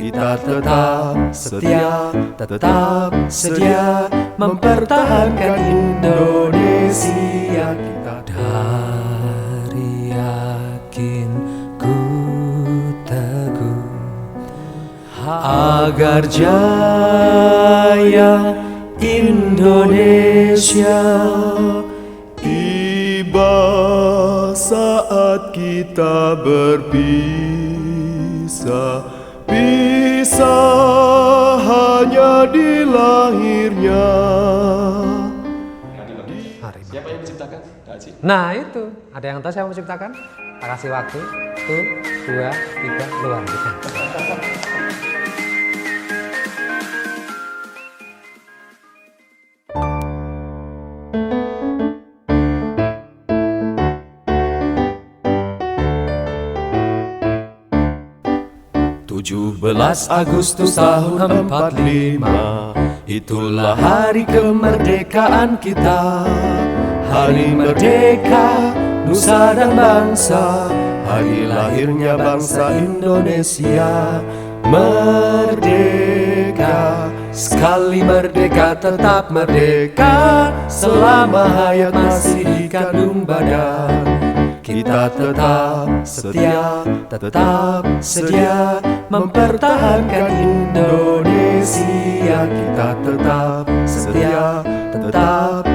Kita tetap sedia mempertahankan Indonesia kita. Dari yakin ku teguh agar jaya Indonesia. Tiba saat kita berpisah, pisah hanya di lahirnya. Siapa yang menciptakan? Kak Haji. Nah itu, ada yang tahu siapa menciptakan? Tak kasih waktu. 1, 2, 3, keluar. Belas Agustus tahun 45, itulah hari kemerdekaan kita. Hari merdeka, nusa dan bangsa, hari lahirnya bangsa Indonesia. Merdeka, sekali merdeka tetap merdeka, selama hayat masih dikandung badan. Kita tetap sedia mempertahankan Indonesia. Kita tetap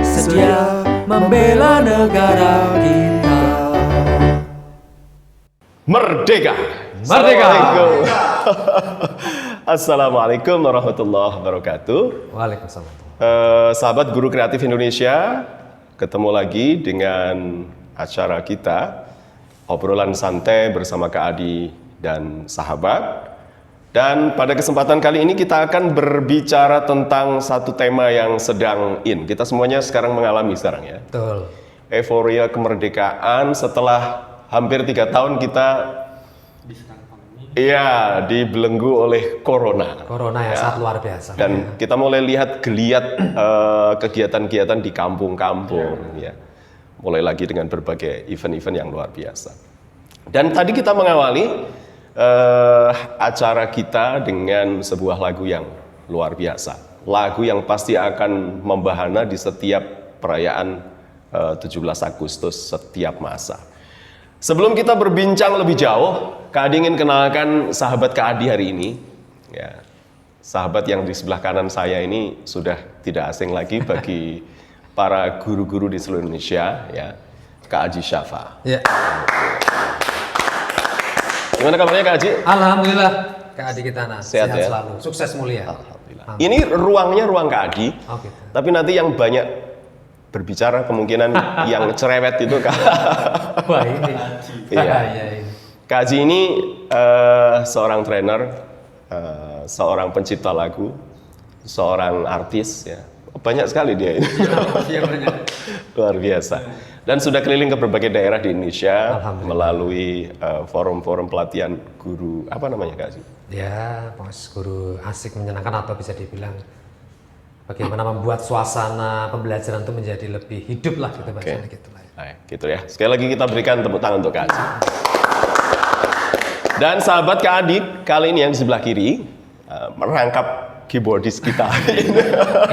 sedia membela negara kita. Merdeka! Assalamualaikum warahmatullahi wabarakatuh. Waalaikumsalam. Sahabat Guru Kreatif Indonesia, ketemu lagi dengan acara kita, obrolan santai bersama Kak Adi dan sahabat. Dan pada kesempatan kali ini kita akan berbicara tentang satu tema yang sedang in. Kita semuanya sekarang mengalami sekarang ya. Betul. Euforia kemerdekaan setelah hampir 3 tahun kita dibelenggu oleh corona. Corona ya, sangat luar biasa. Dan kita mulai lihat geliat kegiatan-kegiatan di kampung-kampung ya. Mulai lagi dengan berbagai event-event yang luar biasa. Dan tadi kita mengawali acara kita dengan sebuah lagu yang luar biasa. Lagu yang pasti akan membahana di setiap perayaan 17 Agustus setiap masa. Sebelum kita berbincang lebih jauh, Kak Adi ingin kenalkan sahabat Kak Adi hari ini. Ya, sahabat yang di sebelah kanan saya ini sudah tidak asing lagi bagi para guru-guru di seluruh Indonesia, ya, Kak Haji Syafa. Ya. Gimana kabarnya Kak Haji? Alhamdulillah, Kak Adi kita sehat ya? selalu, sukses mulia. Alhamdulillah. Ini ruangnya ruang Kak Adi, gitu. Tapi nanti yang banyak berbicara kemungkinan yang cerewet itu Kak. Wah ini. Iya. Ini. Kak Haji ini seorang trainer, seorang pencipta lagu, seorang artis ya. Banyak sekali dia ini. Luar biasa. Dan sudah keliling ke berbagai daerah di Indonesia melalui forum-forum pelatihan guru, apa namanya Kak Haji? Ya, guru asik menyenangkan atau bisa dibilang bagaimana membuat suasana pembelajaran itu menjadi lebih hidup lah gitu bahasanya gitu lah. Gitu ya. Sekali lagi kita berikan tepuk tangan untuk Kak Haji. Dan sahabat Kak Adi kali ini yang di sebelah kiri merangkap keyboardis kita.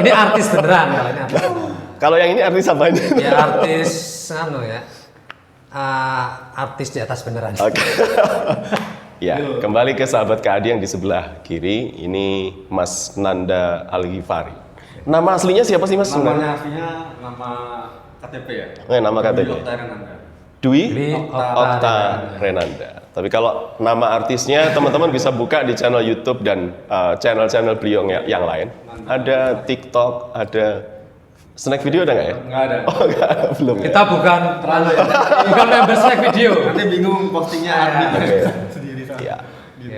Ini artis beneran kalau ini artis. Kalau yang ini artis apa ini? Ya artis artis di atas beneran. Oke. Ya, kembali ke sahabat Kak Adi yang di sebelah kiri. Ini Mas Nanda Al-Ghifari. Nama aslinya siapa sih Mas? Namanya aslinya nama KTP ya? Nama KTP. Dwi Okta Renanda. Tapi kalau nama artisnya teman-teman bisa buka di channel YouTube dan channel-channel beliau yang lain. Ada TikTok, ada snack video ada nggak ya? Nggak ada. Oh nggak ada, belum. Kita bukan bukan member snack video. Nanti bingung postingnya admin sendiri. Ya.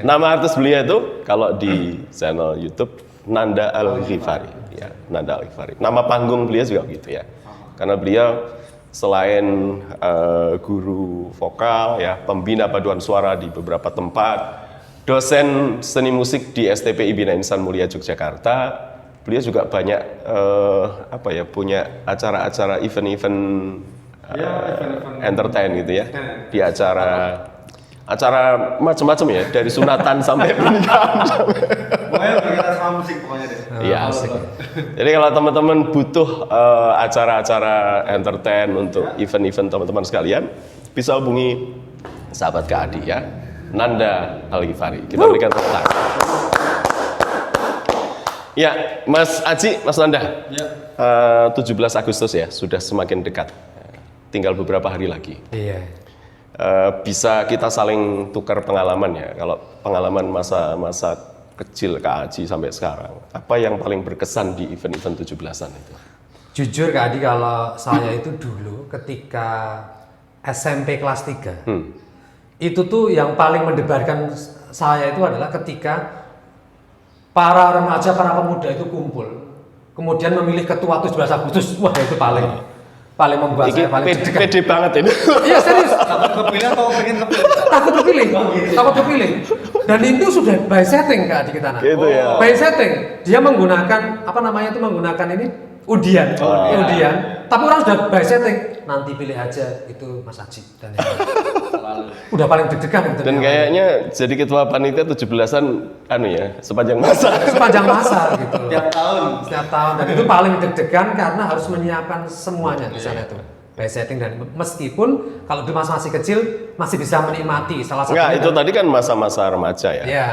Nama artis beliau itu kalau di channel YouTube Nanda Al-Ghifari. Ya, Nanda Al-Ghifari. Nama panggung beliau juga gitu ya. Karena beliau selain guru vokal, ya, pembina paduan suara di beberapa tempat, dosen seni musik di STPI Bina Insan Mulia Yogyakarta, beliau juga banyak punya acara-acara event-event entertain gitu ya, di acara acara macam-macam ya, dari sunatan sampai pernikahan. Pokoknya berkaitan sama musik pokoknya deh. Iya, asik. Jadi kalau teman-teman butuh acara-acara entertain untuk event-event teman-teman sekalian, bisa hubungi sahabat Kak Adi ya, Nanda Al-Ghifari. Kita berikan tepuk tangan. Ya, Mas Aji, Mas Nanda. Ya. 17 Agustus ya, sudah semakin dekat. Tinggal beberapa hari lagi. Iya. Bisa kita saling tukar pengalaman ya. Kalau pengalaman masa kecil Kak Aji sampai sekarang, apa yang paling berkesan di event-event 17-an itu? Jujur Kak Adi, kalau saya itu dulu ketika SMP kelas 3, itu tuh yang paling mendebarkan saya itu adalah ketika para remaja, para pemuda itu kumpul, kemudian memilih ketua 17 Agustus. Wah, itu paling membuat saya paling deg-degan. Pede banget ini. Iya, serius. Takut kepilih atau pengen kepilih? Takut kepilih. Dan itu sudah by setting Kak Adi kita. Gitu ya. By setting. Dia menggunakan apa namanya itu, menggunakan ini undian. Undian. Tapi orang sudah by setting. Nanti pilih aja itu Mas Aji dan yang lain. Udah paling deg-degan gitu. Dan kayaknya jadi ketua panitia 17-an ya, sepanjang masa. Sepanjang masa gitu. Setiap tahun. Dan itu paling deg-degan karena harus menyiapkan semuanya di sana itu. By setting, dan meskipun kalau di masa masih kecil masih bisa menikmati salah satunya. Enggak, itu tadi kan masa-masa remaja ya. Iya.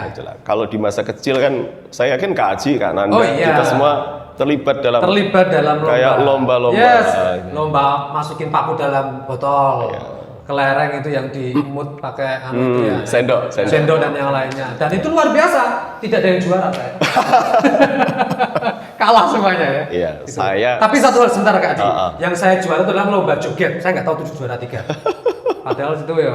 Kalau di masa kecil kan saya yakin Kak Aji, Kak Nanda, Oh, iya. kita semua terlibat dalam lomba. kayak lomba-lomba. Yes, lomba masukin paku dalam botol. Iya. Kelereng itu yang diimut pakai itu ya. Sendok. Dan yang lainnya. Dan itu luar biasa, tidak ada yang juara saya. Kalah semuanya ya. Iya, Gitu. saya. Tapi satu hal sebentar Kak Adi, Ah. yang saya juara itu adalah lomba joget. Saya nggak tahu itu juara 3. Padahal itu ya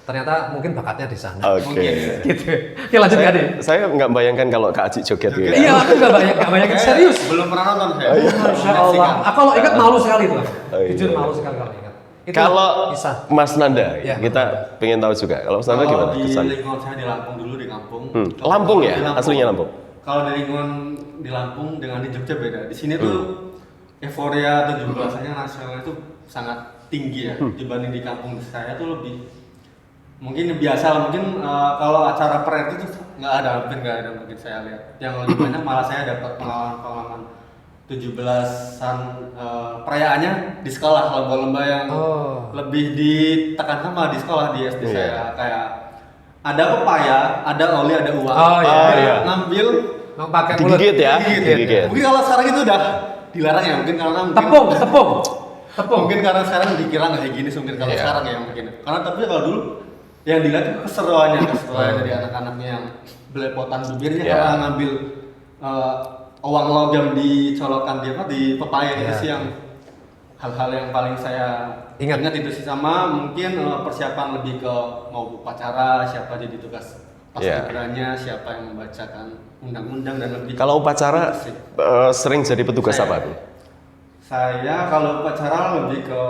ternyata mungkin bakatnya di sana. Oke. Gitu. Oke, lanjut Kak Adi. Saya nggak bayangkan kalau Kak Aji joget gitu. Iya, aku nggak bayangin serius. Belum pernah nonton saya. Masya Allah. Aku kalau ingat malu sekali tuh. Oh, iya. Jujur malu sekali kalau ingat. Itu Kalau kisah. Mas Nanda, Ya. kita pengen tahu juga. Kalau Mas Nanda gimana Kalau di kesan? lingkungan saya di Lampung dulu, di kampung. Lampung ya? Di Aslinya Lampung? Kalau di lingkungan di Lampung dengan di Jogja beda. Di sini tuh euforia 17-annya nasional itu sangat tinggi ya dibanding di kampung saya tuh lebih mungkin biasa lah. Mungkin kalau acara parade itu nggak ada, hampir nggak ada mungkin saya lihat. Yang lebih banyak malah saya dapat pengalaman 17-an perayaannya di sekolah, lomba-lomba yang lebih ditekankan malah di sekolah, di SD saya. Kayak ada pepaya, ada oli, ada uang. Oh, iya. Ngambil Mau pakai mulut. Digigit ya? digigit. Digigit. Mungkin kalau sekarang itu udah dilarang ya, mungkin karena mungkin Tepung. mungkin karena sekarang dikira nggak higienis mungkin kalau sekarang ya mungkin. Karena tapi kalau dulu yang dilihat itu keseruannya dari anak-anaknya yang belepotan bibirnya karena ngambil uang logam dicolokkan di pepaya itu sih yang hal-hal yang paling saya ingat itu sih. Sama mungkin persiapan lebih ke mau upacara, siapa jadi tugas paskibranya, siapa yang membacakan undang-undang dan lebih. Kalau upacara sering jadi petugas apa tuh? Saya kalau upacara lebih ke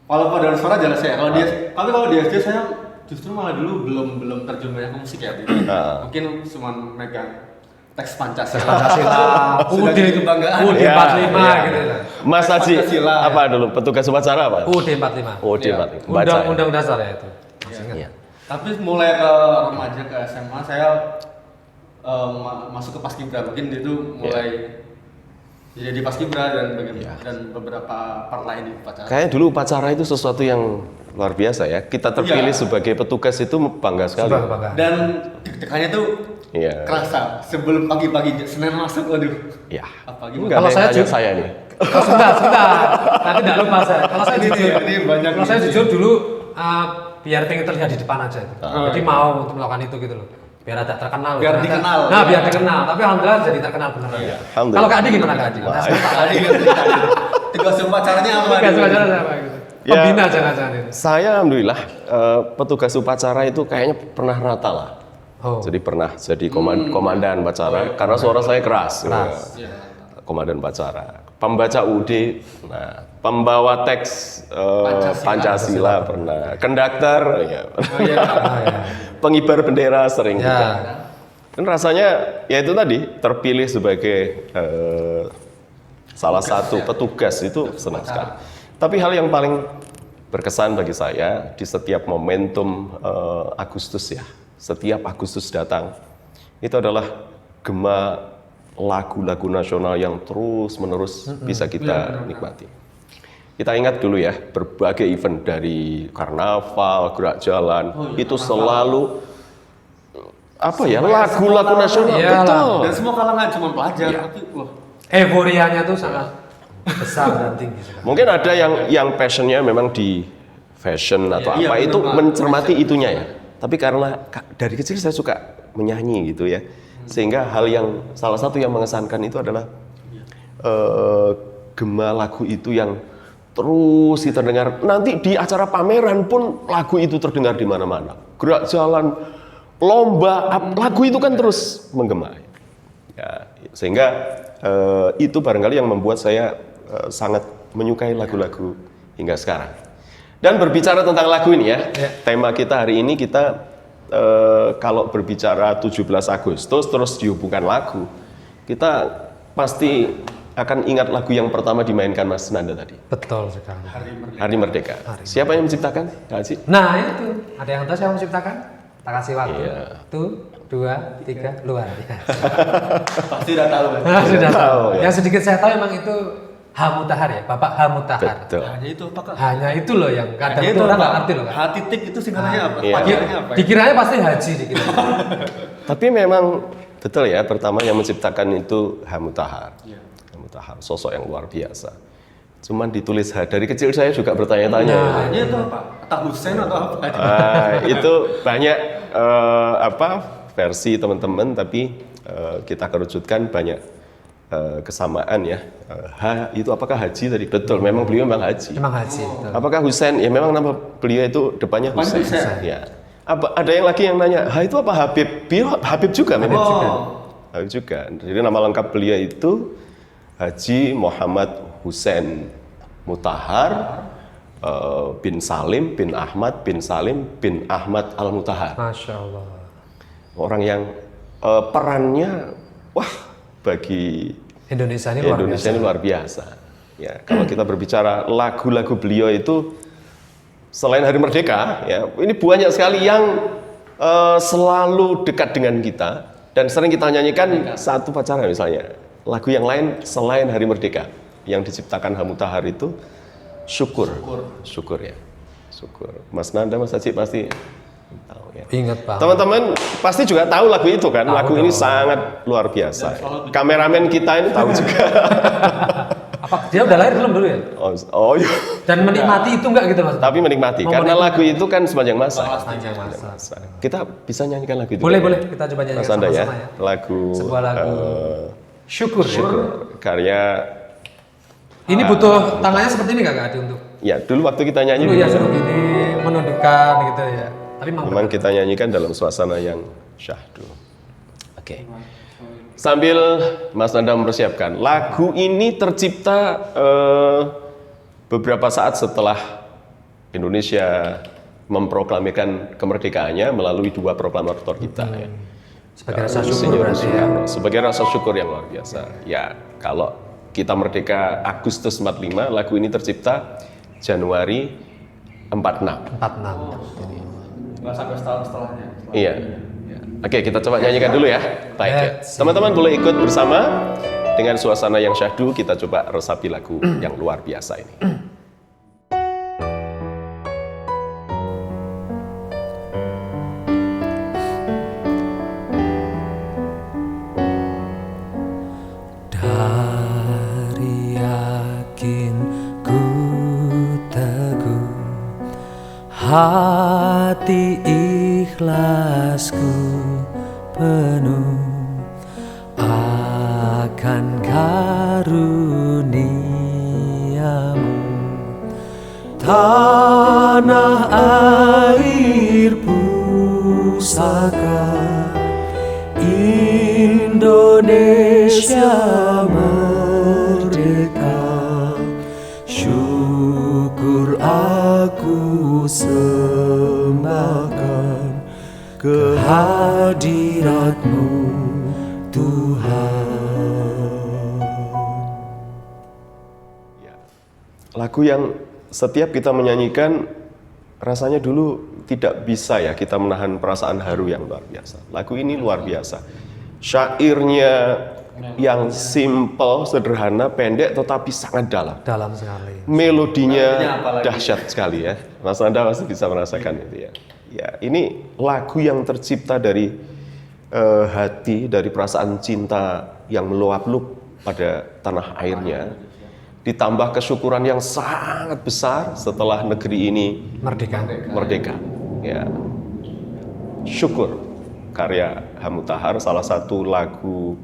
kalau paduan suara jelas ya. Kalau tapi kalau di SD saya justru malah dulu belum terjun banyak ke musik ya. Mungkin cuma megang teks Pancasila. UUD itu kebanggaan. UUD Ya, 45 ya. gitu. Mas Haji, Pancasila, apa dulu petugas upacara apa? UUD 45. UUD Iya. 45. Baca. Ya? Undang dasar ya itu. Masih ingat. Iya. Tapi mulai ke remaja ke SMA saya masuk ke paskibra, mungkin itu mulai jadi paskibra dan beberapa part lain di upacara. Kayaknya dulu upacara itu sesuatu yang luar biasa ya. Kita terpilih sebagai petugas itu bangga sekali. Bangga. Dan deg-degannya tuh kerasa sebelum pagi-pagi Senin masuk, waduh. Iya. Apa Enggak Kalau ada yang saya tanya ju- saya nih. Sebentar. Nanti tidak lupa saya. Kalau saya jujur, ini banyak kalau saya ini. jujur dulu biar pengen terlihat di depan aja. Jadi mau untuk melakukan itu gitu loh. Biar ada terkenal. Biar dikenal. Nah, biar dikenal. Tapi alhamdulillah jadi terkenal beneran. Alhamdulillah. Kalau Kak Adi gimana Kak Adi? Tadi tugas upacaranya apa? Tugas upacara apa gitu? Ya. Pembina jangan-jangan itu. Saya alhamdulillah petugas upacara itu kayaknya pernah rata lah. Oh. Jadi pernah jadi komandan upacara karena suara saya keras. Komandan upacara, pembaca UUD, nah, pembawa teks Pancasila pernah, konduktor, pengibar bendera sering juga. Dan rasanya ya itu tadi terpilih sebagai salah satu petugas itu senang sekali. Tapi hal yang paling berkesan bagi saya di setiap momentum Agustus ya. Setiap Agustus datang, itu adalah gema lagu-lagu nasional yang terus-menerus bisa kita nikmati. Kita ingat dulu ya, berbagai event dari karnaval, gerak jalan, itu selalu lagu-lagu nasional. Iyalah. Betul. Dan semua kalangan cuma pelajar, tapi wah. Euforianya tuh sangat besar dan tinggi sekali. Mungkin ada yang passionnya memang di fashion atau Iya, apa, bener itu banget. mencermati itunya ya. Tapi karena dari kecil saya suka menyanyi gitu ya, sehingga hal yang salah satu yang mengesankan itu adalah gema lagu itu yang terus kita dengar. Nanti di acara pameran pun lagu itu terdengar di mana-mana. Gerak jalan, lomba, lagu itu kan terus menggema. Ya, sehingga itu barangkali yang membuat saya sangat menyukai lagu-lagu hingga sekarang. Dan berbicara tentang lagu ini ya, tema kita hari ini kita kalau berbicara 17 Agustus terus dihubungkan lagu, kita pasti akan ingat lagu yang pertama dimainkan Mas Nanda tadi. Betul sekali. Hari Merdeka. Siapa yang menciptakan? Kak Haji? Nah itu, ada yang tahu siapa menciptakan? Tak kasih waktu. Iya. 1, 2, 3, luar biasa. Pasti udah tahu kan. Sudah tahu. ya. Yang sedikit saya tahu emang itu H. Mutahar ya, Bapak H. Mutahar. Betul. Hanya itu apa Kak? Hanya itu loh yang kadang Hanya itu orang apa? nggak ngerti loh kan. H titik itu singkatannya apa? Iya. Panggilannya apa? Dikiranya pasti haji dikira. Tapi memang betul ya, pertama yang menciptakan itu H. Mutahar. Iya. H. Mutahar, sosok yang luar biasa. Cuman ditulis H. Dari kecil saya juga bertanya-tanya. Hanya itu apa? Atta Hussein atau apa? Itu banyak versi teman-teman, tapi kita kerucutkan banyak kesamaan ya. H itu apakah Haji tadi? Betul, memang beliau memang Haji. Memang haji. Betul. Apakah Husain? Ya memang nama beliau itu depannya Depan Husain. Husain. Ya. Ada yang lagi yang nanya, H itu apa Habib? Beliau Habib juga memang. Habib juga. Jadi nama lengkap beliau itu Haji Muhammad Hussein Mutahar bin Salim bin Ahmad bin Salim bin Ahmad Al-Mutahar. Masya Allah. Orang yang perannya bagi Indonesia ini luar Indonesia biasa. ini luar biasa. Ya, kalau kita berbicara lagu-lagu beliau itu selain Hari Merdeka, ya ini banyak sekali yang selalu dekat dengan kita dan sering kita nyanyikan saat upacara misalnya. Lagu yang lain selain Hari Merdeka yang diciptakan H. Mutahar itu syukur ya, syukur. Mas Nanda, Mas Haji pasti tahu ya. Ingat Pak. Teman-teman pasti juga tahu lagu itu kan, lagu ini sangat luar biasa. Kameramen kita ini tahu juga. Apa dia udah lahir belum dulu ya? Oh iya. Dan menikmati itu enggak gitu Mas? Tapi menikmati, karena lagu itu kan sepanjang masa. Panjang masa. Kita bisa nyanyikan lagu itu. Boleh, kan? boleh. Kita coba nyanyikan Mas Anda ya, sama-sama ya. lagu Sebuah lagu syukur. karya. Ini butuh tangannya seperti ini Kak Adi untuk. Ya dulu waktu kita nyanyi Dulu ya suruh gini menundukkan gitu ya. Tapi memang kita nyanyikan dalam suasana yang syahdu. Oke. Sambil Mas Nanda mempersiapkan, lagu ini tercipta beberapa saat setelah Indonesia memproklamirkan kemerdekaannya melalui 2 proklamator kita ya. sebagai rasa syukur Insinyur berarti ya. Soekarno. Sebagai rasa syukur yang luar biasa. Ya, kalau kita merdeka Agustus 45, lagu ini tercipta Januari 46. 46. Nggak sampai setahun setelahnya. Iya. Oke, kita coba nyanyikan dulu ya. Baik ya. Let's see. Teman-teman boleh ikut bersama dengan suasana yang syahdu, kita coba resapi lagu yang luar biasa ini. Dari yakin ku teguh, hati ikhlasku penuh akan karuniamu. Tanah air pusaka Indonesia merdeka, syukur aku sembahkan kehadiratmu Tuhan. Lagu yang setiap kita menyanyikan rasanya dulu tidak bisa ya kita menahan perasaan haru yang luar biasa. Lagu ini luar biasa. Syairnya yang simple, sederhana, pendek tetapi sangat dalam. Dalam sekali. Melodinya dahsyat sekali ya. Mas Anda pasti bisa merasakan itu ya. Ya, ini lagu yang tercipta dari hati, dari perasaan cinta yang meluap-luap pada tanah airnya. Ditambah kesyukuran yang sangat besar setelah negeri ini merdeka. Ya. Syukur karya Hamutahar, salah satu lagu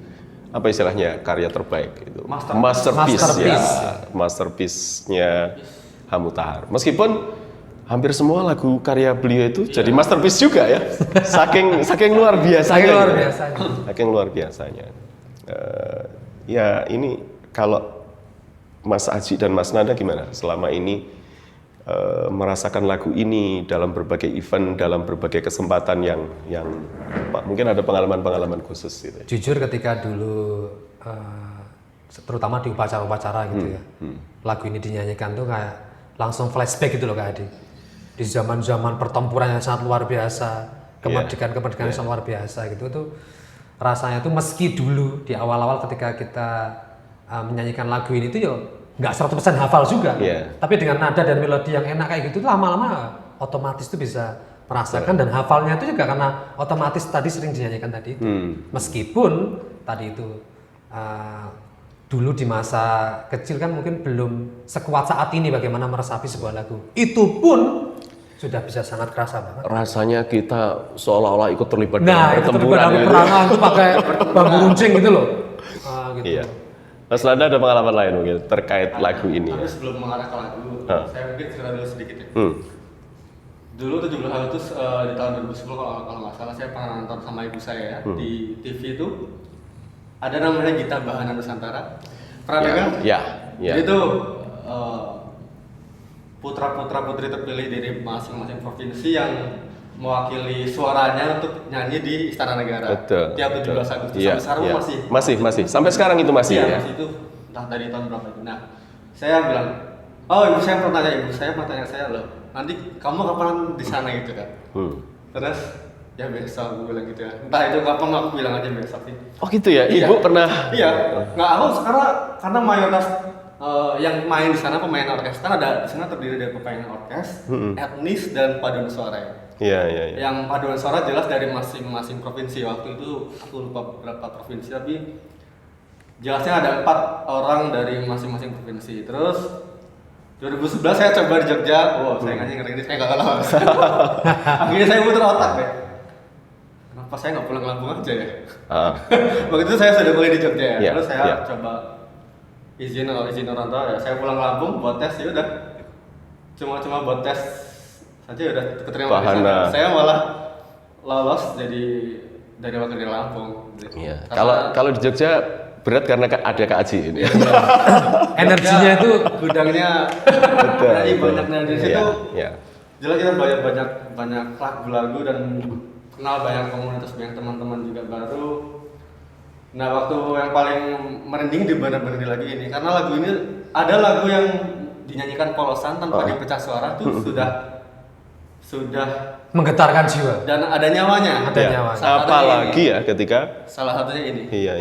apa istilahnya karya terbaik itu. Masterpiece. Ya. Masterpiece-nya Hamutahar. Meskipun hampir semua lagu karya beliau itu jadi masterpiece juga ya. Saking luar biasanya. Saking luar biasanya. Ya ini kalau Mas Aji dan Mas Nanda gimana selama ini merasakan lagu ini dalam berbagai event, dalam berbagai kesempatan yang mungkin ada pengalaman-pengalaman khusus gitu. Jujur ketika dulu terutama di upacara-upacara gitu ya, lagu ini dinyanyikan tuh kayak langsung flashback gitu loh Kak Adi. Di zaman-zaman pertempuran yang sangat luar biasa, kemerdekaan yang sangat luar biasa gitu tuh rasanya tuh meski dulu di awal-awal ketika kita menyanyikan lagu ini tuh ya nggak 100% hafal juga, tapi dengan nada dan melodi yang enak kayak gitu lama-lama otomatis tuh bisa merasakan dan hafalnya itu juga karena otomatis tadi sering dinyanyikan tadi itu. Meskipun tadi itu dulu di masa kecil kan mungkin belum sekuat saat ini bagaimana meresapi sebuah lagu. Itu pun sudah bisa sangat kerasa banget. Rasanya kita seolah-olah ikut terlibat dalam peperangan itu pakai bambu runcing gitu loh. Gitu. Iya. Mas Nanda ada pengalaman lain mungkin terkait lagu ini. Tapi sebelum mengarah ke lagu, saya mungkin cerita dulu sedikit ya. Dulu 17 Agustus di tahun 2010 kalau nggak salah saya pernah nonton sama ibu saya ya, di TV itu ada namanya Gita Bahana Nusantara. Pernah dengar? Ya. Jadi itu putra-putra putri terpilih dari masing-masing provinsi yang mewakili suaranya untuk nyanyi di Istana Negara. Betul. Tiap 17 Agustus sampai sekarang masih. Sampai sekarang itu masih ya. Masih itu entah dari tahun berapa itu. Nah, saya bilang, ibu saya pernah tanya saya loh, nanti kamu kapan di sana gitu kan? Terus ya besok aku bilang gitu ya. Entah itu kapan aku bilang aja besok sih. Oh gitu ya. Ibu pernah? Iya. Nggak aku karena mayoritas yang main di sana pemain orkes. Kan ada di sana terdiri dari pemain orkes, etnis dan paduan suara ya. Iya. Yang paduan suara jelas dari masing-masing provinsi. Waktu itu aku lupa berapa provinsi, tapi jelasnya ada 4 orang dari masing-masing provinsi. Terus 2011 saya coba di Jogja, saya ngeri saya nggak kalah. Akhirnya saya muter otak deh. Kenapa saya nggak pulang ke Lampung aja ya? Waktu itu saya sudah kuliah di Jogja ya. Terus saya coba izin orang tua ya. Saya pulang ke Lampung buat tes ya udah. Cuma buat tes saja udah keterima di sana. Saya malah lolos dari wakil di Lampung. Iya. Kalau di Jogja berat karena ada Kak Aji ini. Energinya itu gudangnya banyak dari situ. Jelas kita banyak lagu-lagu dan kenal banyak komunitas, banyak teman-teman juga baru. Nah, waktu yang paling merinding di benar-benar lagi ini karena lagu ini ada lagu yang dinyanyikan polosan tanpa dipecah suara tuh sudah menggetarkan jiwa dan ada nyawanya. Apalagi ya ketika salah satunya ini. Iya.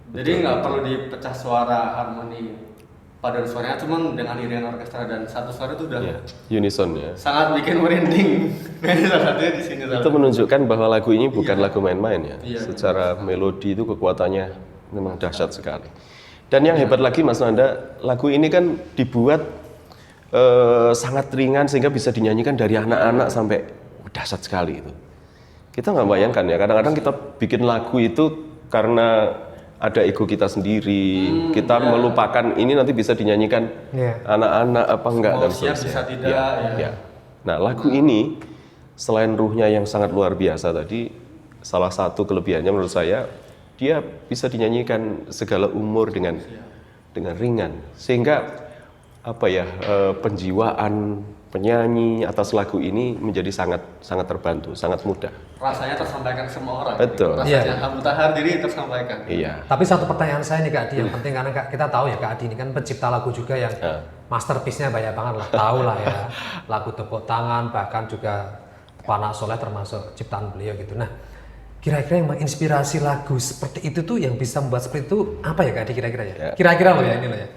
Jadi nggak perlu dipecah suara harmoni paduan suaranya, cuman dengan iringan orkestra dan satu suara itu udah unison ya. Sangat bikin merinding. Salah satunya di sini. Itu menunjukkan bahwa lagu ini bukan lagu main-main ya. Secara melodi itu kekuatannya memang dahsyat sekali. Dan yang hebat lagi Mas Nanda, lagu ini kan dibuat sangat ringan sehingga bisa dinyanyikan dari anak-anak sampai dahsyat sekali itu. Kita nggak bayangkan ya, kadang-kadang kita bikin lagu itu karena ada ego kita sendiri, kita melupakan ini nanti bisa dinyanyikan anak-anak apa enggak dan seterusnya. Bisa tidak. Nah lagu ini selain ruhnya yang sangat luar biasa tadi, salah satu kelebihannya menurut saya dia bisa dinyanyikan segala umur dengan ringan, sehingga penjiwaan penyanyi atas lagu ini menjadi sangat terbantu, sangat mudah. Rasanya tersampaikan semua orang. Betul. Rasanya Hamutahar diri tersampaikan. Iya. Tapi satu pertanyaan saya nih Kak Adi yang penting karena kita tahu ya Kak Adi ini kan pencipta lagu juga yang masterpiece-nya banyak banget lah, tahu lah ya. Lagu Tepuk Tangan, bahkan juga Panak Soleh termasuk ciptaan beliau gitu. Nah, kira-kira yang menginspirasi lagu seperti itu tuh yang bisa membuat seperti itu apa ya Kak Adi kira-kira ya? Kira-kira loh ya ini loh ya.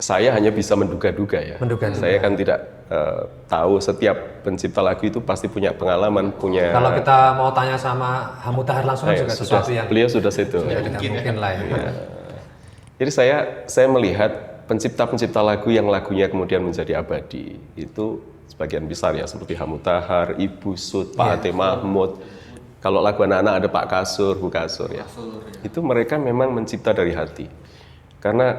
Saya hanya bisa menduga-duga ya. Menduga-duga. Saya kan tidak tahu, setiap pencipta lagu itu pasti punya pengalaman, punya. Kalau kita mau tanya sama Hamu Tahar langsung juga sesuatu yang beliau sudah situ. tidak mungkin lah ya. Jadi saya melihat pencipta-pencipta lagu yang lagunya kemudian menjadi abadi itu sebagian besar ya, seperti Hamu Tahar, Ibu Sud, Pak Ate Mahmud. Kalau lagu anak-anak ada Pak Kasur, Bu Kasur ya. Itu mereka memang mencipta dari hati. Karena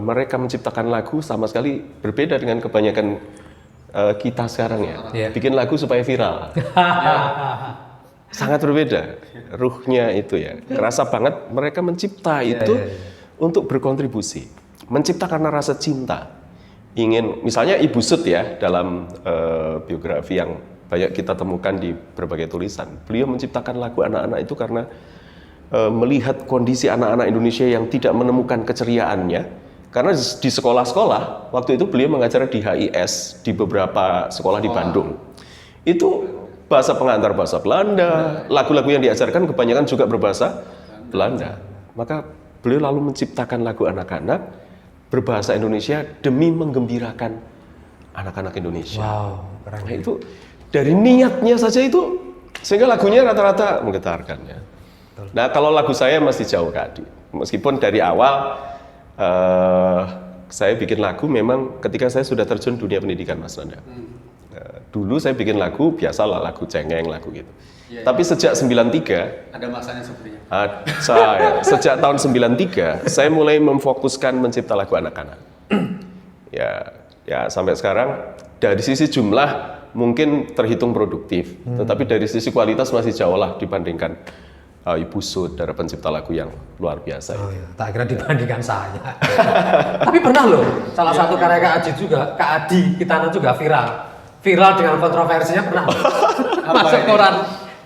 mereka menciptakan lagu sama sekali berbeda dengan kebanyakan kita sekarang ya. Bikin lagu supaya viral. Sangat berbeda ruhnya itu ya. Kerasa banget mereka mencipta itu untuk berkontribusi. Mencipta karena rasa cinta. Ingin, misalnya Ibu Sud ya, dalam biografi yang banyak kita temukan di berbagai tulisan. Beliau menciptakan lagu anak-anak itu karena melihat kondisi anak-anak Indonesia yang tidak menemukan keceriaannya. Karena di sekolah-sekolah, waktu itu beliau mengajar di HIS, di beberapa sekolah di Bandung. Itu bahasa pengantar bahasa Belanda, lagu-lagu yang diajarkan kebanyakan juga berbahasa Belanda. Maka beliau lalu menciptakan lagu anak-anak berbahasa Indonesia demi menggembirakan anak-anak Indonesia. Wow, keren. Nah, itu dari niatnya saja itu, sehingga lagunya rata-rata menggetarkan ya. Nah, kalau lagu saya masih jauh Kak Adi. Meskipun dari awal saya bikin lagu memang ketika saya sudah terjun dunia pendidikan Mas Nanda. Dulu saya bikin lagu, biasalah lagu cengeng, lagu gitu. Tapi sejak 93 ada masanya sepertinya. Sejak tahun 93 saya mulai memfokuskan mencipta lagu anak-anak. Ya sampai sekarang dari sisi jumlah mungkin terhitung produktif, tetapi dari sisi kualitas masih jauh lah dibandingkan Ibu Sud, dari pencipta lagu yang luar biasa. Oh iya, tak kira dibandingkan saya. Tapi pernah loh, salah satu karya Kak Adi juga, Kak Adi Kitana juga viral dengan kontroversinya pernah masuk koran.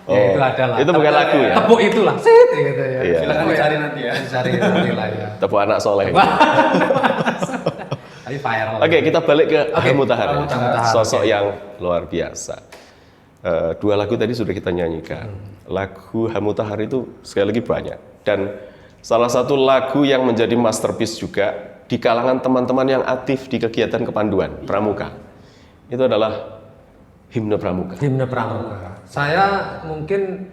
Ya, itu adalah. Itu bukan lagu ya? Tepuk itulah, sit gitu ya. Iya. Silakan dicari nanti ya. Cari nanti lah ya. Tepuk Anak Soleh. Tapi viral. Oke, kita balik ke Hamu Tahar. Hamu Tahar. Sosok yang luar biasa. Dua lagu tadi sudah kita nyanyikan. Lagu Hamu Tahar itu sekali lagi banyak. Dan salah satu lagu yang menjadi masterpiece juga di kalangan teman-teman yang aktif di kegiatan kepanduan Pramuka, itu adalah Himne Pramuka. Himne Pramuka. Saya mungkin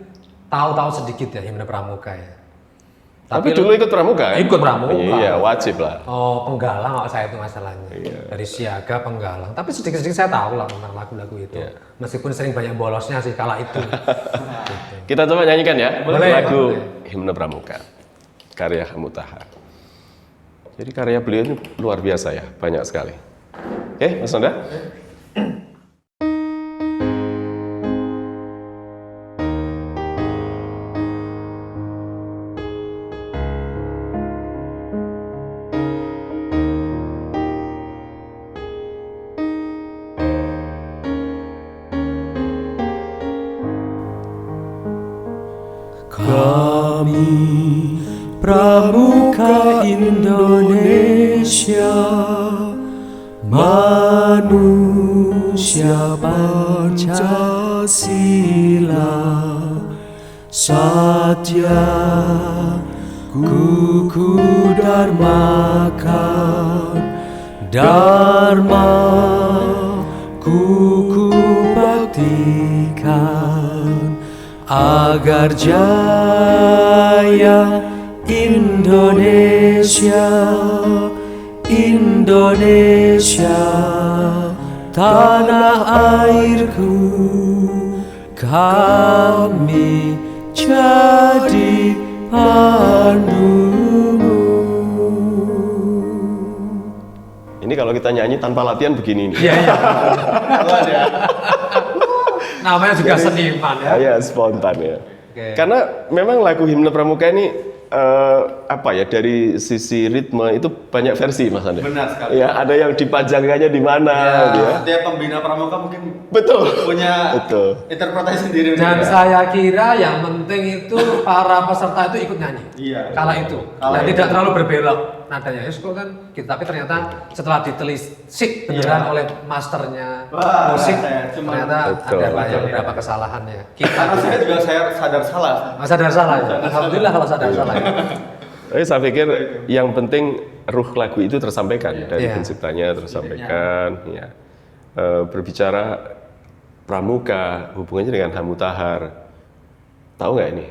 tahu-tahu sedikit ya Himne Pramuka ya. Tapi dulu ikut Pramuka kan? Ikut Pramuka. Iya, wajib lah. Oh, Penggalang kok saya itu masalahnya. Dari Siaga, Penggalang. Tapi sedikit-sedikit saya tahu lah tentang lagu-lagu itu. Meskipun sering banyak bolosnya sih kala itu. Gitu. Kita coba nyanyikan ya. Boleh. Lagu Himne Pramuka, karya Hamu Tahar. Jadi karya beliau ini luar biasa ya, banyak sekali. Oke, Mas Nanda? Kami Pramuka Indonesia, manusia Pancasila, Satya Kuku Dharma Kuku baktikan, agar jaya Indonesia, tanah airku, kami jadi pandumu. Ini kalau kita nyanyi tanpa latihan begini nih. Iya. Namanya juga seniman ya. Ya, spontan ya. Oke. Karena memang lagu Himne Pramuka ini dari sisi ritme itu banyak versi Mas Andi. Benar sekali. Ya, ada yang dipajangkannya di mana ya. Setiap pembina pramuka mungkin Betul. punya interpretasi sendiri. Dan saya kira yang penting itu para peserta itu ikut nyanyi. Iya. Kala itu. Kala Dan itu. tidak terlalu berbelok. nadanya Yusko kan gitu, tapi ternyata setelah ditelisik beneran oleh masternya Wah, musik cuma ternyata betul, ada banyak betul. beberapa kesalahannya. Karena saya juga sadar salah. Sadar salah ya. Alhamdulillah kalau sadar salah. Ya. Tapi saya pikir yang penting ruh lagu itu tersampaikan dari Iya. penciptanya tersampaikan. Ya. Berbicara Pramuka, hubungannya dengan Hamutahar. Tahu nggak ini?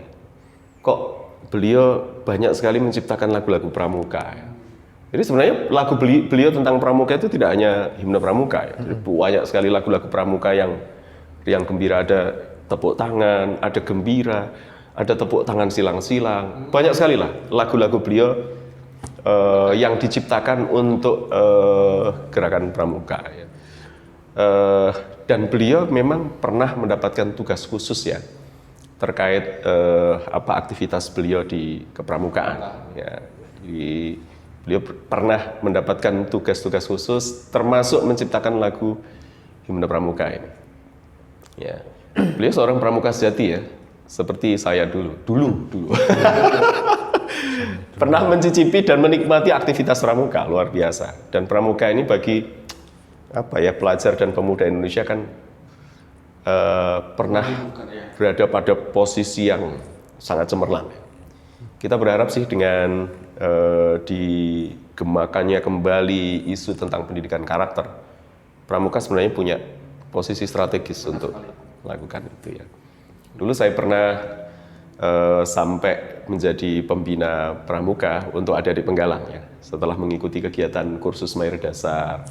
Kok beliau banyak sekali menciptakan lagu-lagu Pramuka? Ya? Jadi sebenarnya lagu beliau tentang Pramuka itu tidak hanya himne Pramuka. Ya. Jadi banyak sekali lagu-lagu Pramuka yang gembira, ada tepuk tangan, ada gembira, ada tepuk tangan silang-silang. Banyak sekali lah lagu-lagu beliau yang diciptakan untuk gerakan Pramuka. Ya. Dan beliau memang pernah mendapatkan tugas khusus ya terkait aktivitas beliau di kepramukaan. Ya. Beliau pernah mendapatkan tugas-tugas khusus, termasuk menciptakan lagu himne Pramuka ini. Ya. Beliau seorang pramuka sejati ya, seperti saya dulu. Pernah mencicipi dan menikmati aktivitas pramuka luar biasa. Dan pramuka ini bagi pelajar dan pemuda Indonesia kan pernah berada pada posisi yang sangat cemerlang. Kita berharap sih dengan digemakannya kembali isu tentang pendidikan karakter, pramuka sebenarnya punya posisi strategis untuk melakukan itu ya. Dulu saya pernah sampai menjadi pembina pramuka untuk adik-adik Penggalang ya, setelah mengikuti kegiatan kursus Mahir Dasar.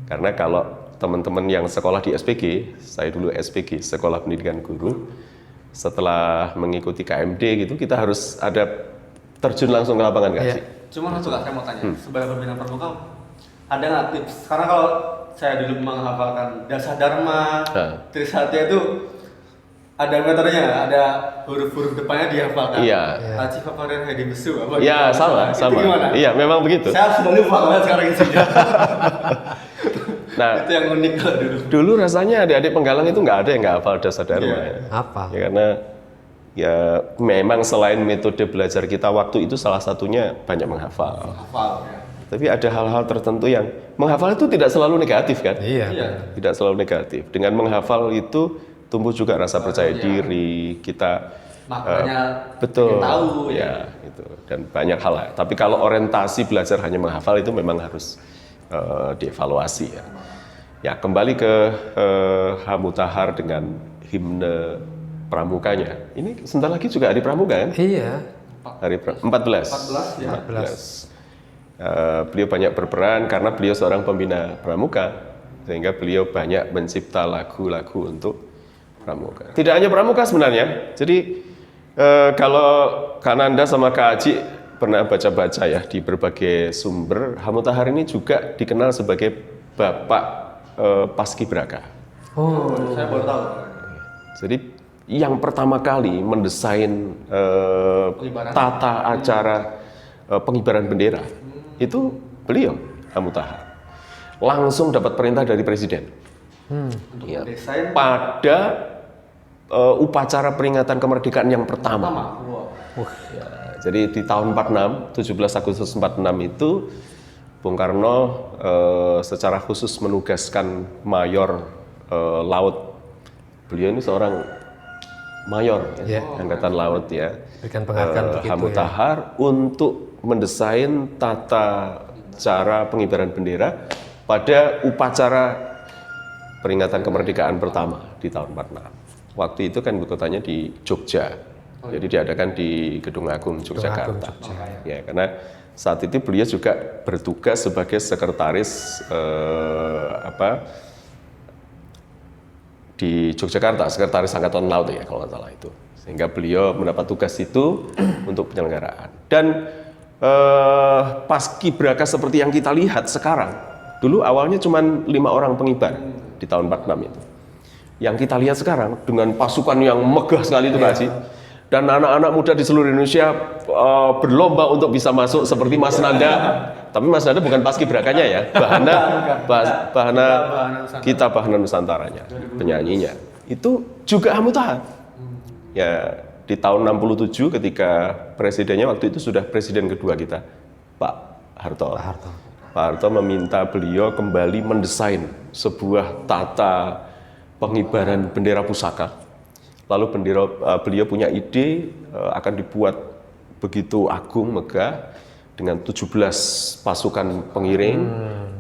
Karena kalau teman-teman yang sekolah di SPG, saya dulu SPG, Sekolah Pendidikan Guru, setelah mengikuti KMD gitu, kita harus ada terjun langsung ke lapangan kan sih? Cuma satu saya mau tanya, sebagai pembina pramuka, ada nggak tips? Karena kalau saya dulu menghafalkan Dasar Dharma, Trisatya itu ada metodenya, ada huruf-huruf depannya dihafalkan. Iya. Aci Favorir Hedi Besu. Iya, sama. Iya, memang begitu. Saya sudah lupa banget sekarang isinya. Nah, itu yang unik kalau dulu. Dulu rasanya adik-adik Penggalang itu nggak ada yang nggak hafal Dasar Dharma ya. Apa? Ya, karena ya memang selain metode belajar kita waktu itu salah satunya banyak menghafal. Hafal ya. Tapi ada hal-hal tertentu yang menghafal itu tidak selalu negatif kan? Iya. Tidak selalu negatif. Dengan menghafal itu tumbuh juga rasa percaya diri kita. Makanya Betul. tahu ya itu dan banyak hal lah. Tapi kalau orientasi belajar hanya menghafal itu memang harus dievaluasi ya. Ya kembali ke Hamutahar dengan himne pramukanya. Ini sebentar lagi juga hari pramuka kan? Iya. Hari 14 ya. 14. Beliau banyak berperan karena beliau seorang pembina pramuka, sehingga beliau banyak mencipta lagu-lagu untuk pramuka. Tidak hanya pramuka sebenarnya. Jadi kalau Kananda sama Kak Aji pernah baca-baca ya di berbagai sumber, Hamutahar ini juga dikenal sebagai bapak paskibraka. Oh, saya baru tahu. Jadi yang pertama kali mendesain tata acara pengibaran bendera itu beliau, Hamutahar. Langsung dapat perintah dari presiden. Untuk mendesain Pada upacara peringatan kemerdekaan yang pertama. Ya, jadi di tahun 46, 17 Agustus 46 itu Bung Karno secara khusus menugaskan Mayor Laut. Beliau ini seorang Mayor ya, Angkatan Laut ya. Berikan penghargaan begitu Hamutahar untuk mendesain tata cara pengibaran bendera pada upacara peringatan kemerdekaan pertama di tahun 46. Waktu itu kan ibu kotanya di Jogja. Jadi diadakan di Gedung Agung Yogyakarta. Ya, karena saat itu beliau juga bertugas sebagai sekretaris di Yogyakarta, sekretaris Angkatan Laut ya kalau nggak salah itu. Sehingga beliau mendapat tugas itu untuk penyelenggaraan. Dan paskibraka seperti yang kita lihat sekarang, dulu awalnya cuma 5 orang pengibar di tahun 46 itu. Yang kita lihat sekarang dengan pasukan yang megah sekali itu Kak Haji. Dan anak-anak muda di seluruh Indonesia berlomba untuk bisa masuk seperti Mas Nanda. Tapi Mas Nanda bukan paskibrakanya ya, Bahana kita Bahana Nusantaranya, penyanyinya. Itu juga Hamutahar. Ya, di tahun 67 ketika presidennya waktu itu sudah presiden kedua kita, Pak Harto. Pak Harto. Pak Harto meminta beliau kembali mendesain sebuah tata pengibaran bendera pusaka. Lalu beliau punya ide akan dibuat begitu agung megah dengan 17 pasukan pengiring,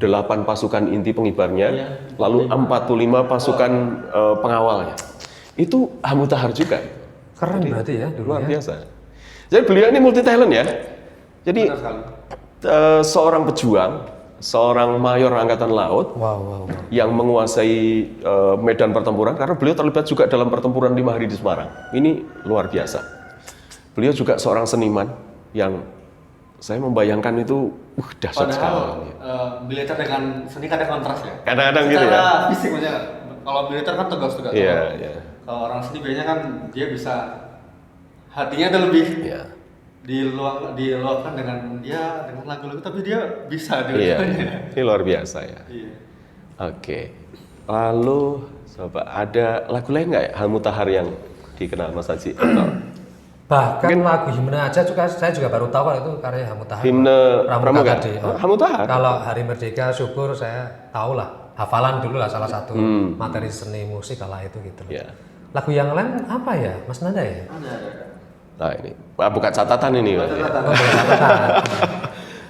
8 pasukan inti pengibarnya, lalu 45 pasukan pengawalnya. Itu Hamutahar juga. Keren berarti ya dulu Luar ya. biasa. Jadi beliau ini multi talent ya. Jadi Benar sekali. seorang pejuang, seorang mayor angkatan laut Wow. yang menguasai medan pertempuran karena beliau terlibat juga dalam pertempuran 5 hari di Semarang. Ini luar biasa. Beliau juga seorang seniman yang saya membayangkan itu dahsyat Padahal sekali. militer dengan seni kadang kontras ya. Kadang-kadang gitu ya. Secara fisik maksudnya. Kalau militer kan tegas-tegas. Iya, iya. Kalau orang seni biasanya kan dia bisa hatinya ada lebih Iya. diluapkan dengan lagu-lagu, tapi dia bisa Iya. dua-duanya. Ini luar biasa ya. Iya. Oke. Lalu coba ada lagu lain nggak ya Hamutahar yang dikenal Mas Haji? Atau Bahkan lagu himne aja juga saya juga baru tahu kalau itu karya Hamutahar. himne Pramuka Pramuka? Gade. Hamutahar. Kalau Hari Merdeka syukur saya tahu lah. Hafalan dulu lah salah satu materi seni musik kala itu gitu loh. Ya. Lagu yang lain apa ya Mas Nanda ya? Ada. Nah ini, buka catatan ini. Mas. Catatan. Oh, boleh catatan.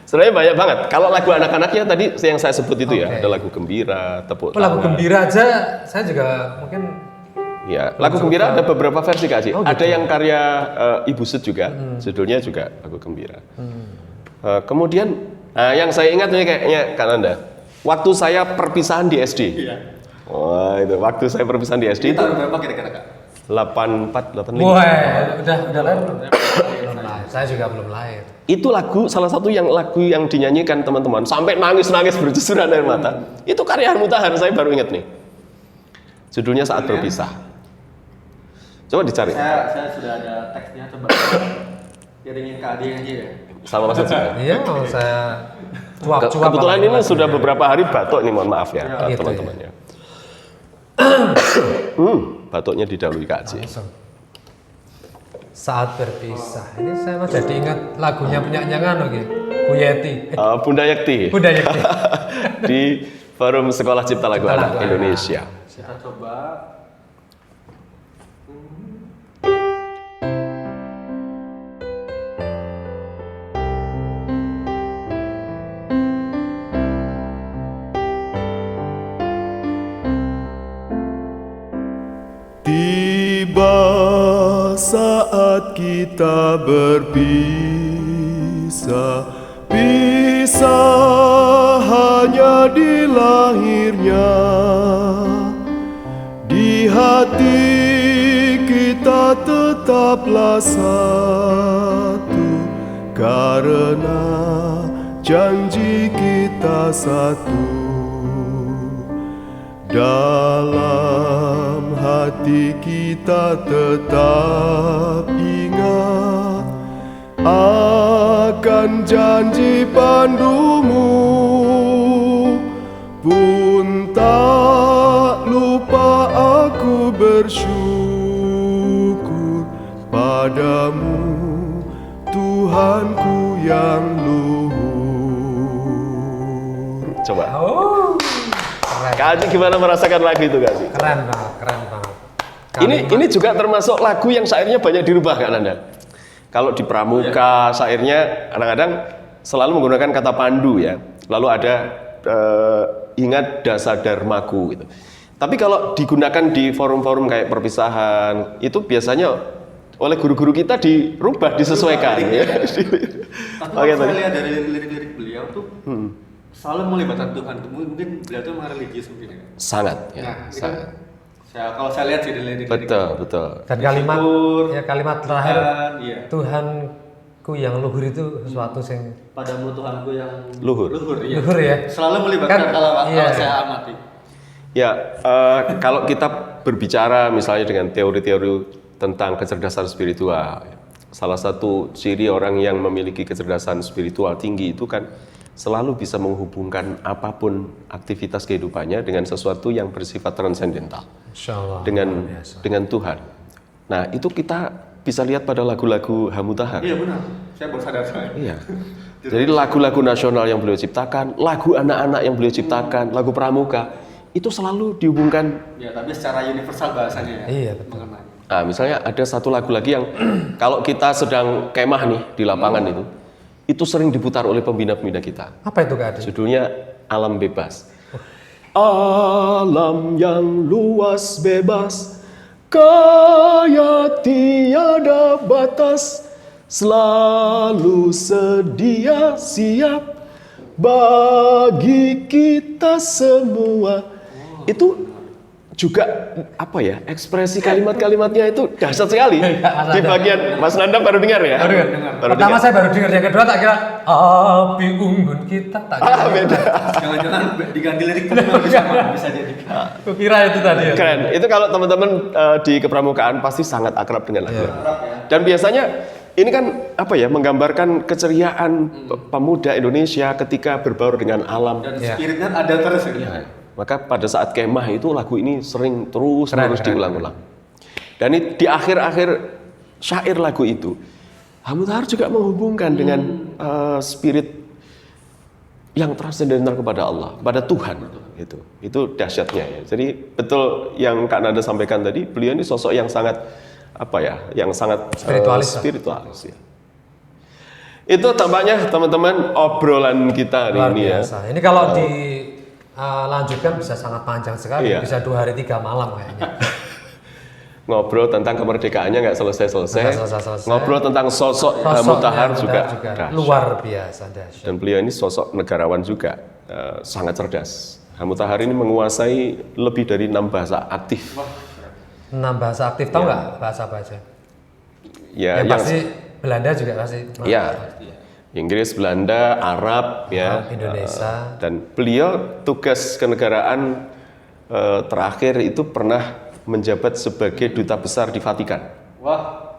Sebenarnya banyak banget. Kalau lagu anak-anaknya tadi yang saya sebut itu ya, Oke. ada lagu gembira, tepuk Oh, lagu tangan. gembira aja saya juga mungkin Ya, lagu gembira ada beberapa versi Kak Haji. Oh, Ada gitu. yang karya Ibu Sud juga, judulnya juga lagu gembira. Kemudian, yang saya ingat ini kayaknya Kak Nanda, waktu saya perpisahan di SD. Iya. Wah itu, waktu saya perpisahan di SD Ini itu tahun berapa kira-kira Kak? 84, 85. wah, udah lahir belum? Belum lahir. Saya juga belum lahir. Itu salah satu lagu yang dinyanyikan teman-teman sampai nangis-nangis bercucuran air mata. Itu karya Hamutahar, saya baru ingat nih. Judulnya Saat Berpisah. Coba dicari. Saya sudah ada teksnya, coba kiringin ke Adi aja ya. Sama Mas Haji. Iya, mau saya cuap-cuap. Kebetulan apa ini lagu sudah ya. beberapa hari batuk nih, mohon maaf ya Gitu teman-teman ya. Batuknya didahului Kak Haji. Langsung. Saat berpisah. Ini saya mau jadi ingat lagunya penyanyi gitu. Bu Yeti. Bunda Yakti Bunda Yeti. di Forum Sekolah Cipta Lagu Cipta Anak Lagu Anak. Indonesia. Kita coba. Tiba saat kita berpisah, pisah hanya di lahirnya. Di hati kita tetaplah satu, karena janji kita satu. Dalam hati kita tetap ingat akan janji pandumu, pun tak lupa aku bersyukur padamu, Tuhanku yang luhur. Coba. Oh. Kak Haji gimana merasakan lagu itu Kak Haji? Keren banget, keren banget. Ini juga termasuk lagu yang syairnya banyak dirubah Kak Nanda. Kalau di Pramuka syairnya kadang-kadang selalu menggunakan kata pandu ya. Lalu ada ingat dasa dharmaku gitu. Tapi kalau digunakan di forum-forum kayak perpisahan itu biasanya oleh guru-guru kita dirubah, disesuaikan. Ya. Tapi kalau saya lihat dari lirik-lirik beliau tuh selalu melibatkan Tuhan. Mungkin beliau tuh memang religius mungkin ya. Sangat ya. Nah, ini Sangat. kan kalau saya lihat sih dari lirik-lirik. Betul. Dan kalimat Syukur, kalimat terakhir Tuhan, iya. Tuhanku yang luhur itu sesuatu yang Padamu Tuhanku yang Luhur. iya. luhur ya. Selalu melibatkan Kan, kalau iya. saya amati. Ya, kalau kita berbicara misalnya dengan teori-teori tentang kecerdasan spiritual, salah satu ciri orang yang memiliki kecerdasan spiritual tinggi itu kan selalu bisa menghubungkan apapun aktivitas kehidupannya dengan sesuatu yang bersifat transendental, Insya Allah. dengan Tuhan. Nah, itu kita bisa lihat pada lagu-lagu Hamutahar. Iya benar. Saya baru sadar saya. Iya. Jadi lagu-lagu nasional yang beliau ciptakan, lagu anak-anak yang beliau ciptakan, lagu pramuka, itu selalu dihubungkan. Ya, tapi secara universal bahasanya ya. Iya, betul. Mengenai. Nah, misalnya ada satu lagu lagi yang kalau kita sedang kemah nih di lapangan itu sering diputar oleh pembina-pembina kita. Apa itu Kak Adi? Judulnya Alam Bebas. Alam yang luas bebas, kaya tiada batas, selalu sedia siap bagi kita semua. Itu juga apa ya, ekspresi kalimat-kalimatnya itu dahsyat sekali. Di bagian Mas Nanda baru dengar ya? Baru Pertama dengar. saya baru dengar, yang kedua tak kira api unggun kita tak kira. Beda. Jangan-jangan diganti lirik bisa jadi. Kukira itu tadi ya. Keren. Itu kalau teman-teman di kepramukaan pasti sangat akrab dengan lagu. Dan biasanya ini kan apa ya, menggambarkan keceriaan pemuda Indonesia ketika berbaur dengan alam. Dan spiritnya ada terus ya. Maka pada saat kemah itu lagu ini sering terus-menerus diulang-ulang. Dan di akhir-akhir syair lagu itu, Hamutahar juga menghubungkan dengan spirit yang transendental kepada Allah, kepada Tuhan. Itu dahsyatnya ya. Jadi betul yang Kak Nanda sampaikan tadi, beliau ini sosok yang sangat apa ya, yang sangat spiritualis ya. Itu tampaknya teman-teman obrolan kita hari Luar ini ya. biasa. Ini kalau lanjutkan bisa sangat panjang sekali, Iya. bisa 2 hari 3 malam kayaknya. Ngobrol tentang kemerdekaannya nggak selesai-selesai. Nggak selesai-selesai. Ngobrol tentang sosok Sosoknya Hamutahar juga dahsyat. luar biasa dahsyat. Dan beliau ini sosok negarawan juga, sangat cerdas. Hamutahar ini menguasai lebih dari 6 bahasa aktif. 6 bahasa aktif, tahu nggak bahasa-bahasa? Ya, Yang pasti Belanda juga pasti. ya, Inggris, Belanda, Arab, ya, Indonesia. dan beliau tugas kenegaraan terakhir itu pernah menjabat sebagai duta besar di Vatikan. Wah.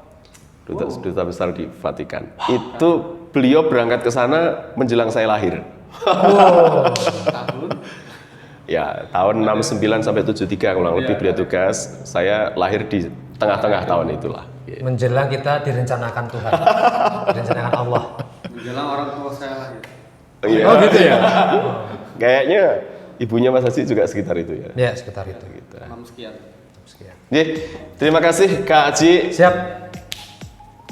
Duta besar di Vatikan. Itu beliau berangkat ke sana menjelang saya lahir. Tahun. Ya, tahun 69 sampai 73 kurang lebih beliau tugas. Saya lahir di tengah-tengah tahun itulah. Menjelang kita direncanakan Tuhan, direncanakan Allah. Menjelang orang tua saya lahir. Iya. Oh gitu ya? Kayaknya ibunya Mas Haji juga sekitar itu ya. Ya sekitar itu. 6 sekian. Sekian. Oke, terima kasih Kak Haji. Siap.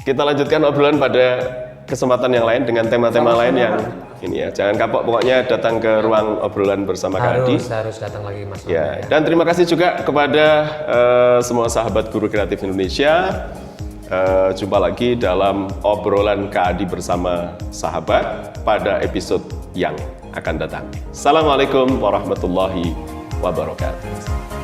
Kita lanjutkan obrolan pada kesempatan yang lain dengan tema-tema lain yang ini ya. Jangan kapok, pokoknya datang ke ruang obrolan bersama Kak Adi. Harus datang lagi Mas. Ya, dan terima kasih juga kepada semua sahabat Guru Kreatif Indonesia. Jumpa lagi dalam obrolan Kak Adi bersama sahabat pada episode yang akan datang. Assalamualaikum warahmatullahi wabarakatuh.